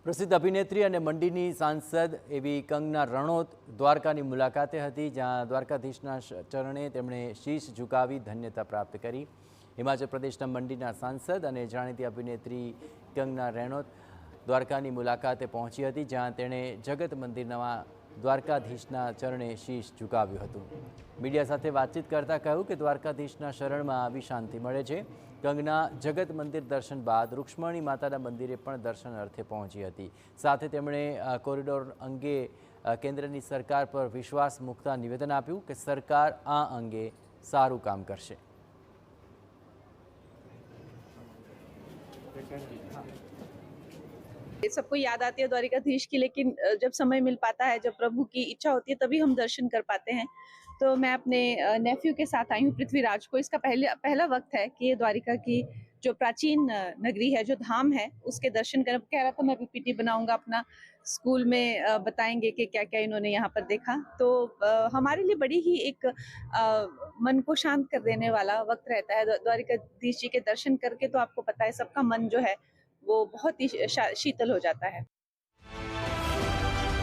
પ્રસિદ્ધ અભિનેત્રી અને મંડીની સાંસદ એવી કંગના રણૌત દ્વારકાની મુલાકાતે હતી, જ્યાં દ્વારકાધીશના ચરણે તેમણે શીશ ઝુકાવી ધન્યતા પ્રાપ્ત કરી। હિમાચલ પ્રદેશના મંડીના સાંસદ અને જાણીતી અભિનેત્રી કંગના રણૌત દ્વારકાની મુલાકાતે પહોંચી હતી, જ્યાં તેણે જગત મંદિરના દ્વારકાધીશના ચરણે શીશ ઝુકાવ્યું હતું। મીડિયા સાથે વાતચીત કરતા કહ્યું કે દ્વારકાધીશના શરણમાં આવી શાંતિ મળે છે। કંગના જગત મંદિર દર્શન બાદ રૂક્ષ્મણી માતાના મંદિરે પણ દર્શન અર્થે પહોંચી હતી। સાથે તેમણે કોરિડોર અંગે કેન્દ્રની સરકાર પર વિશ્વાસ મૂકતા નિવેદન આપ્યું કે સરકાર આ અંગે સારું કામ કરશે। सबको याद आती है द्वारिकाधीश की, लेकिन जब समय मिल पाता है, जब प्रभु की इच्छा होती है, तभी हम दर्शन कर पाते हैं। तो मैं अपने नेफ्यू के साथ आई हूँ, पृथ्वीराज को। इसका पहला वक्त है कि ये द्वारिका की जो प्राचीन नगरी है, जो धाम है, उसके दर्शन कर कह रहा था मैं पीपीटी बनाऊंगा अपना, स्कूल में बताएंगे कि क्या क्या इन्होंने यहाँ पर देखा। तो हमारे लिए बड़ी ही एक मन को शांत कर देने वाला वक्त रहता है। द्वारिकाधीश जी के दर्शन करके तो आपको पता है सबका मन जो है वो बहुत ही शीतल हो जाता है।